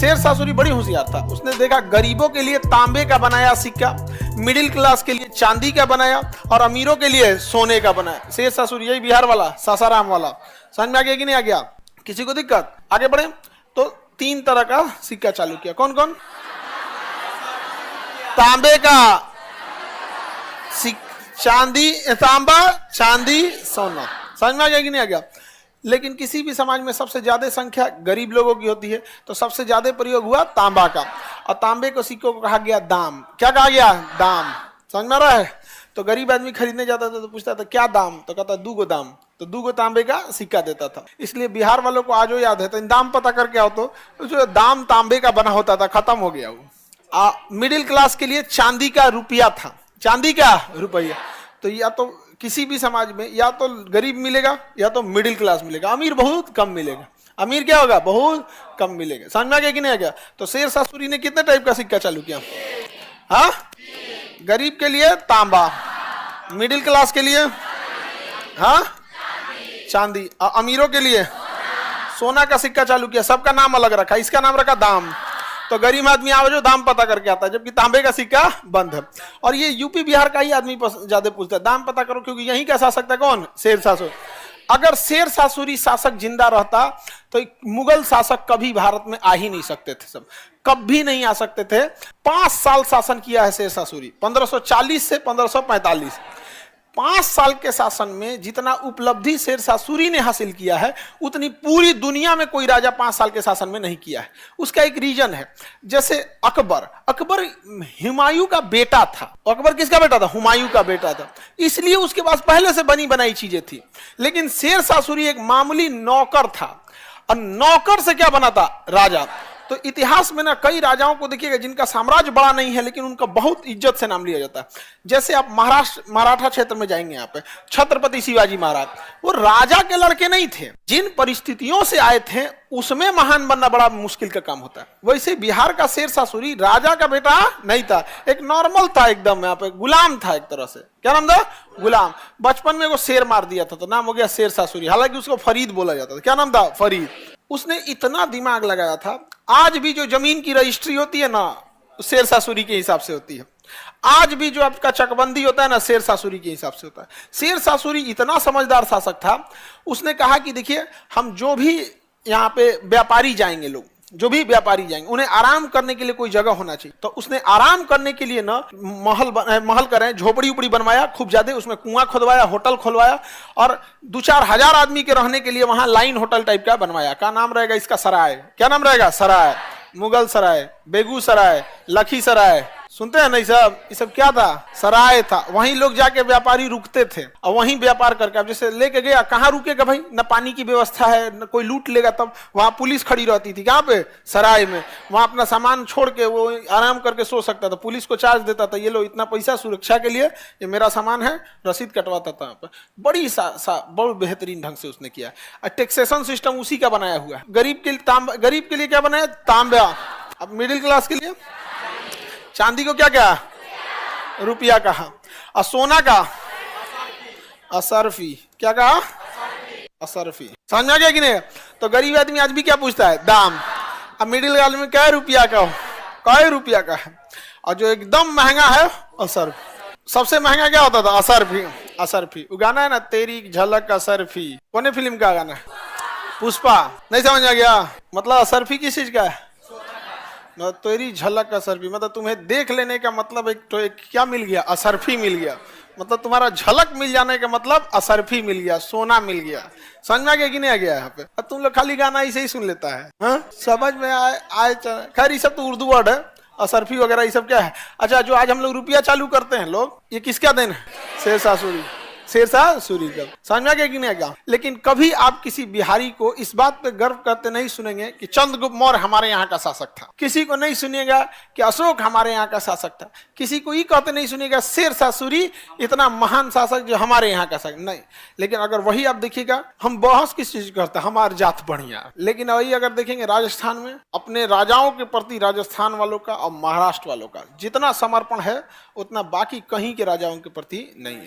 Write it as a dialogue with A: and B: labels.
A: शेर शाह सूरी बड़ी होशियार था। उसने देखा गरीबों के लिए तांबे का बनाया सिक्का, मिडिल क्लास के लिए चांदी का बनाया और अमीरों के लिए सोने का बनाया। शेर शाह सूरी, यही बिहार वाला, सासाराम वाला। समझ में आ गया कि नहीं आ गया? किसी को दिक्कत? आगे बढ़े तो 3 तरह का सिक्का चालू किया। कौन कौन? तांबे का, चांदी, तांबा, चांदी, सोना। समझ में आ गया कि नहीं आ गया? लेकिन किसी भी समाज में सबसे ज्यादा संख्या गरीब लोगों की होती है, तो सबसे ज्यादा प्रयोग हुआ तांबा का, और तांबे को सिक्कों को कहा गया दाम। क्या कहा गया? दाम। समझ में आ रहा है? तो गरीब आदमी खरीदने जाता था तो पूछता था क्या दाम, तो कहता 2 गो दाम, तो 2 गो तांबे का सिक्का देता था। इसलिए बिहार वालों को आज याद है, तो दाम पता करके आओ तो जो दाम तांबे का बना होता था, खत्म हो गया वो। मिडिल क्लास के लिए चांदी का रुपया था, चांदी का रुपया। तो या तो किसी भी समाज में या तो गरीब मिलेगा या तो मिडिल क्लास मिलेगा, अमीर बहुत कम मिलेगा। अमीर क्या होगा? बहुत कम मिलेगा। समझ में आ गया कि नहीं आ गया? तो शेर शाह सूरी ने कितने टाइप का सिक्का चालू किया? हाँ, गरीब के लिए तांबा, मिडिल क्लास के लिए हाँ चांदी, अमीरों के लिए सोना का सिक्का चालू किया। सबका नाम अलग रखा, इसका नाम रखा दाम। तो गरीब आदमी आवे जो दाम पता करके आता है, जबकि तांबे का सिक्का बंद है। और ये यूपी बिहार का ही आदमी ज्यादा पूछता है दाम पता करो, क्योंकि यहीं का शासक था कौन? शेर शाह सूरी। अगर शेर शाह सूरी शासक जिंदा रहता तो मुगल शासक कभी भारत में आ ही नहीं सकते थे, सब कभी नहीं आ सकते थे। 5 साल शासन किया है शेर शाह सूरी, 1540 से 1545। 5 साल के शासन में जितना उपलब्धि शेर शाह सूरी ने हासिल किया है, उतनी पूरी दुनिया में कोई राजा 5 साल के शासन में नहीं किया है। उसका एक रीजन है। जैसे अकबर हुमायूं का बेटा था। अकबर किसका बेटा था? हुमायूं का बेटा था, इसलिए उसके पास पहले से बनी बनाई चीजें थी। लेकिन शेर शाह सूरी एक मामूली नौकर था, और नौकर से क्या बना था? राजा। तो इतिहास में ना कई राजाओं को देखिएगा जिनका साम्राज्य बड़ा नहीं है, लेकिन उनका बहुत इज्जत से नाम लिया जाता है। जैसे आप महाराष्ट्र, मराठा क्षेत्र में जाएंगे, यहाँ पे छत्रपति शिवाजी महाराज, वो राजा के लड़के नहीं थे। जिन परिस्थितियों से आए थे उसमें महान बनना बड़ा मुश्किल का काम होता है। वैसे बिहार का शेर शाह सूरी राजा का बेटा नहीं था, एक नॉर्मल था एकदम, यहाँ पे गुलाम था एक तरह से। क्या नाम था? गुलाम। बचपन में वो शेर मार दिया था तो नाम हो गया शेर शाह सूरी। हालांकि उसको फरीद बोला जाता था। क्या नाम था? फरीद। उसने इतना दिमाग लगाया था, आज भी जो जमीन की रजिस्ट्री होती है ना, शेर शाह सूरी के हिसाब से होती है। आज भी जो आपका चकबंदी होता है ना, शेर शाह सूरी के हिसाब से होता है। शेर शाह सूरी इतना समझदार शासक था, उसने कहा कि देखिए, हम जो भी यहाँ पे व्यापारी जाएंगे, लोग जो भी व्यापारी जाएंगे, उन्हें आराम करने के लिए कोई जगह होना चाहिए। तो उसने आराम करने के लिए ना महल करें, झोपड़ी उपड़ी बनवाया खूब ज्यादा, उसमें कुआं खुदवाया, होटल खुलवाया, और 2-4 हजार आदमी के रहने के लिए वहां लाइन होटल टाइप का बनवाया। क्या नाम रहेगा इसका? सराय। क्या नाम रहेगा? सराय। मुगल सराय, बेगूसराय, लखीसराय, सुनते हैं नहीं सब? ये सब क्या था? सराय था। वहीं लोग जाके व्यापारी रुकते थे और वहीं व्यापार करके, अब जैसे लेके गया, कहाँ रुकेगा भाई? न पानी की व्यवस्था है, न कोई लूट लेगा, तब वहां पुलिस खड़ी रहती थी। कहाँ पे? सराय में। वहां अपना सामान छोड़ के वो आराम करके सो सकता था। पुलिस को चार्ज देता था, ये लो इतना पैसा सुरक्षा के लिए, ये मेरा सामान है, रसीद कटवाता था। बड़ी बहुत बेहतरीन ढंग से उसने किया। टैक्सेशन सिस्टम उसी का बनाया हुआ है। गरीब के लिए क्या बनाया? तांबा। अब मिडिल क्लास के लिए चांदी को क्या कहा? रुपया कहा। और सोना का असरफी। क्या कहा? असरफी। समझ में आ गया कि नहीं? तो गरीब आदमी आज भी क्या पूछता है? दाम। अब मिडिल क्लास में क्या रुपया का हो? क्या रुपया का है? और जो एकदम महंगा है असरफी। सबसे महंगा क्या होता था? असरफी। असरफी वो गाना है ना, तेरी झलक असरफी, कौन फिल्म का गाना है? पुष्पा। नहीं समझ आ गया? मतलब असरफी किस चीज का है? तेरी झलक असरफी, मतलब तुम्हें देख लेने का मतलब एक क्या मिल गया? असरफी मिल गया। मतलब तुम्हारा झलक मिल जाने का मतलब असरफी मिल गया, सोना मिल गया। समझ में आ गया कि नहीं आ गया? यहाँ पे अब तुम लोग खाली गाना ऐसे ही सुन लेता है। हाँ, समझ में आए। खैर, ये सब तो उर्दू वर्ड है, असरफी वगैरह ये सब क्या है? अच्छा, जो आज हम लोग रुपया चालू करते हैं लोग, ये किसका देन है? शेर शाह सूरी। शेर शाह सूरी का। समझ में आ गया कि नहीं आ गया? लेकिन कभी आप किसी बिहारी को इस बात पे गर्व करते नहीं सुनेंगे कि चंद्रगुप्त मौर्य हमारे यहाँ का शासक था। किसी को नहीं सुनिएगा कि अशोक हमारे यहाँ का शासक था। किसी को ये कहते नहीं सुनिएगा शेर शाह सूरी इतना महान शासक जो हमारे यहाँ का शासक नहीं। लेकिन अगर वही आप देखिएगा, हम बहस किस चीज करते हैं? हमारे जात बढ़िया। लेकिन वही अगर देखेंगे राजस्थान में, अपने राजाओं के प्रति राजस्थान वालों का और महाराष्ट्र वालों का जितना समर्पण है, उतना बाकी कहीं के राजाओं के प्रति नहीं है।